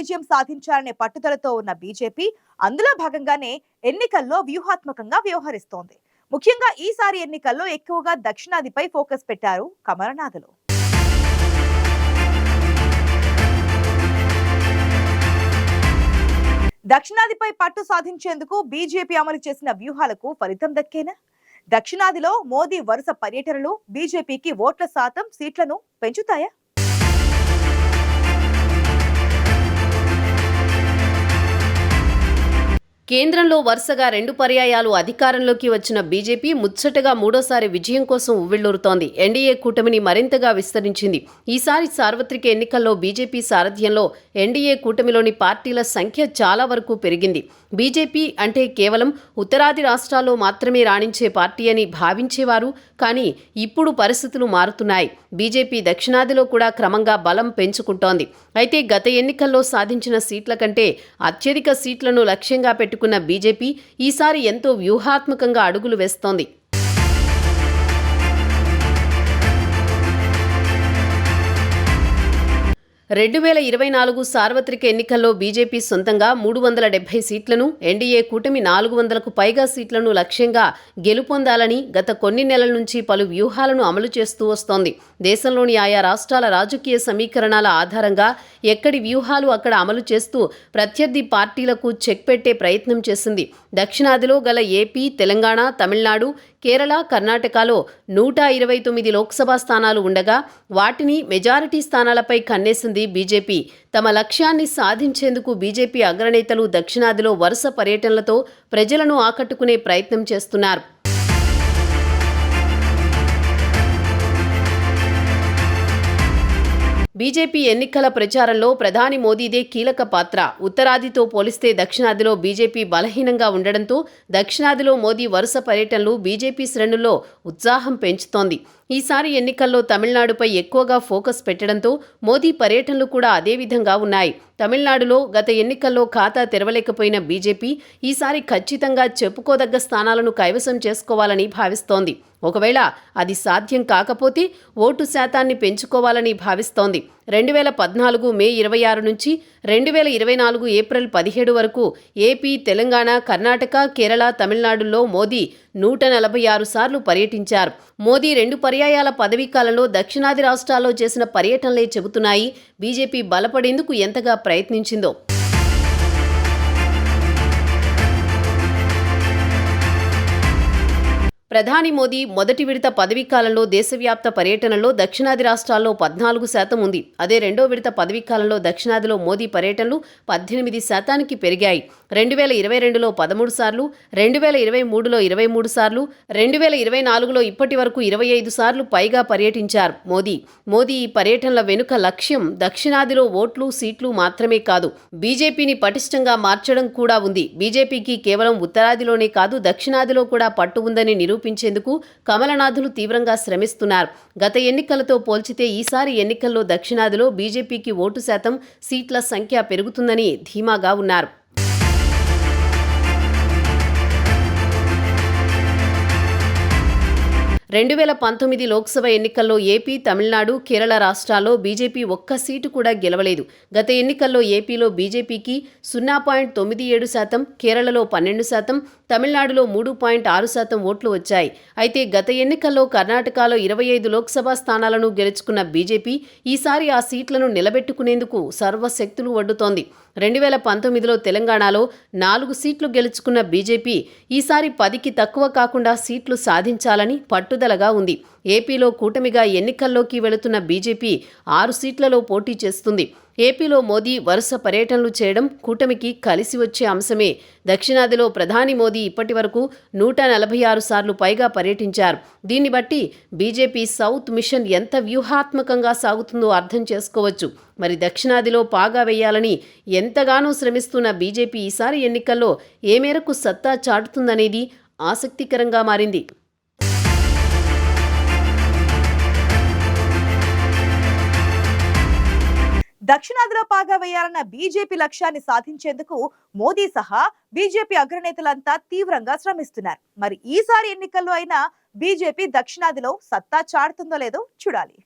విజయం సాధించాలనే పట్టుదలతో ఉన్న బీజేపీ అందులో భాగంగానే ఎన్నికల్లో వ్యూహాత్మకంగా వ్యవహరిస్తోంది. ముఖ్యంగా ఈసారి ఎన్నికల్లో ఎక్కువగా దక్షిణాదిపై ఫోకస్ పెట్టారు కమలనాథులు. దక్షిణాదిపై పట్టు సాధించేందుకు బీజేపీ అమలు చేసిన వ్యూహాలకు ఫలితం దక్కేనా? దక్షిణాదిలో మోదీ వరుస పర్యటనలు బీజేపీకి ఓట్ల శాతం, సీట్లను పెంచుతాయా? కేంద్రంలో వరుసగా 2 పర్యాయాలు అధికారంలోకి వచ్చిన బీజేపీ ముచ్చటగా మూడోసారి విజయం కోసం ఉవ్విళ్లూరుతోంది. ఎన్డీఏ కూటమిని మరింతగా విస్తరించింది. ఈసారి సార్వత్రిక ఎన్నికల్లో బీజేపీ సారథ్యంలో ఎన్డీఏ కూటమిలోని పార్టీల సంఖ్య చాలా వరకు పెరిగింది. బీజేపీ అంటే కేవలం ఉత్తరాది రాష్ట్రాల్లో మాత్రమే రాణించే పార్టీ అని భావించేవారు. కానీ ఇప్పుడు పరిస్థితులు మారుతున్నాయి. బీజేపీ దక్షిణాదిలో కూడా క్రమంగా బలం పెంచుకుంటోంది. అయితే గత ఎన్నికల్లో సాధించిన సీట్ల కంటే అత్యధిక సీట్లను లక్ష్యంగా పెట్టుకున్న బీజేపీ ఈసారి ఎంతో వ్యూహాత్మకంగా అడుగులు వేస్తోంది. 2024 సార్వత్రిక ఎన్నికల్లో బీజేపీ సొంతంగా 370 సీట్లను, ఎన్డీఏ కూటమి 400కు పైగా సీట్లను లక్ష్యంగా గెలుపొందాలని గత కొన్ని నెలల నుంచి పలు వ్యూహాలను అమలు చేస్తూ వస్తోంది. దేశంలోని ఆయా రాష్ట్రాల రాజకీయ సమీకరణాల ఆధారంగా ఎక్కడి వ్యూహాలు అక్కడ అమలు చేస్తూ ప్రత్యర్థి పార్టీలకు చెక్ పెట్టే ప్రయత్నం చేసింది. దక్షిణాదిలో గల ఏపీ, తెలంగాణ, తమిళనాడు, కేరళ, కర్ణాటకలో 129 లోక్సభ స్థానాలు ఉండగా వాటిని మెజారిటీ స్థానాలపై కన్నేసింది బీజేపీ. తమ లక్ష్యాన్ని సాధించేందుకు బీజేపీ అగ్రనేతలు దక్షిణాదిలో వరుస పర్యటనలతో ప్రజలను ఆకట్టుకునే ప్రయత్నం చేస్తున్నారు. బీజేపీ ఎన్నికల ప్రచారంలో ప్రధాని మోదీదే కీలక పాత్ర. ఉత్తరాదితో పోలిస్తే దక్షిణాదిలో బీజేపీ బలహీనంగా ఉండడంతో దక్షిణాదిలో మోదీ వరుస పర్యటనలు బీజేపీ శ్రేణుల్లో ఉత్సాహం పెంచుతోంది. ఈసారి ఎన్నికల్లో తమిళనాడుపై ఎక్కువగా ఫోకస్ పెట్టడంతో మోదీ పర్యటనలు కూడా అదే విధంగా ఉన్నాయి. తమిళనాడులో గత ఎన్నికల్లో ఖాతా తెరవలేకపోయిన బీజేపీ ఈసారి ఖచ్చితంగా చెప్పుకోదగ్గ స్థానాలను కైవసం చేసుకోవాలని భావిస్తోంది. ఒకవేళ అది సాధ్యం కాకపోతే ఓటు శాతాన్ని పెంచుకోవాలని భావిస్తోంది. 2014 మే 26 నుంచి 2024 ఏప్రిల్ 17 వరకు ఏపీ, తెలంగాణ, కర్ణాటక, కేరళ, తమిళనాడులో మోదీ 146 సార్లు పర్యటించారు. మోదీ 2 పర్యాయాల పదవీకాలంలో దక్షిణాది రాష్ట్రాల్లో చేసిన పర్యటనలే చెబుతున్నాయి బీజేపీ బలపడేందుకు ఎంతగా ప్రయత్నించిందో. ప్రధాని మోదీ మొదటి విడత పదవీకాలంలో దేశవ్యాప్త పర్యటనలో దక్షిణాది రాష్ట్రాల్లో 14% ఉంది. అదే రెండో విడత పదవీకాలంలో దక్షిణాదిలో మోదీ పర్యటనలు 18% పెరిగాయి. 2022లో 13 సార్లు, 2023లో 23 సార్లు, 2024లో ఇప్పటి వరకు 25 సార్లు పైగా పర్యటించారు మోదీ ఈ పర్యటనల వెనుక లక్ష్యం దక్షిణాదిలో ఓట్లు, సీట్లు మాత్రమే కాదు, బీజేపీని పటిష్టంగా మార్చడం కూడా ఉంది. బీజేపీకి కేవలం ఉత్తరాదిలోనే కాదు దక్షిణాదిలో కూడా పట్టు ఉందని నిరూపించేందుకు కమలనాథులు తీవ్రంగా శ్రమిస్తున్నారు. గత ఎన్నికలతో పోల్చితే ఈసారి ఎన్నికల్లో దక్షిణాదిలో బీజేపీకి ఓటు శాతం, సీట్ల సంఖ్య పెరుగుతుందని ధీమాగా ఉన్నారు. రెండు 2019 లోక్సభ ఎన్నికల్లో ఏపీ, తమిళనాడు, కేరళ రాష్ట్రాల్లో బీజేపీ ఒక్క సీటు కూడా గెలవలేదు. గత ఎన్నికల్లో ఏపీలో బీజేపీకి 0.97%, కేరళలో 12%, తమిళనాడులో 3.6% ఓట్లు వచ్చాయి. అయితే గత ఎన్నికల్లో కర్ణాటకలో 25 లోక్సభ స్థానాలను గెలుచుకున్న బీజేపీ ఈసారి ఆ సీట్లను నిలబెట్టుకునేందుకు సర్వశక్తులు ఒడ్డుతోంది. 2019లో తెలంగాణలో 4 సీట్లు గెలుచుకున్న బీజేపీ ఈసారి 10కి తక్కువ కాకుండా సీట్లు సాధించాలని పట్టుదలగా ఉంది. ఏపీలో కూటమిగా ఎన్నికల్లోకి వెళుతున్న బీజేపీ 6 సీట్లలో పోటీ చేస్తుంది. ఏపీలో మోదీ వరుస పర్యటనలు చేయడం కూటమికి కలిసి వచ్చే అంశమే. దక్షిణాదిలో ప్రధాని మోదీ ఇప్పటి వరకు 146 సార్లు పైగా పర్యటించారు. దీన్ని బట్టి బీజేపీ సౌత్ మిషన్ ఎంత వ్యూహాత్మకంగా సాగుతుందో అర్థం చేసుకోవచ్చు. మరి దక్షిణాదిలో పాగా వేయాలని ఎంతగానో శ్రమిస్తున్న బీజేపీ ఈసారి ఎన్నికల్లో ఏ మేరకు సత్తా చాటుతుందనేది ఆసక్తికరంగా మారింది. దక్షిణాదిలో పాగా వేయాలన్న బీజేపీ లక్ష్యాన్ని సాధించేందుకు మోదీ సహా బీజేపీ అగ్రనేతలంతా తీవ్రంగా శ్రమిస్తున్నారు. మరి ఈసారి ఎన్నికల్లో అయినా బీజేపీ దక్షిణాదిలో సత్తా చాటుతుందో లేదో చూడాలి.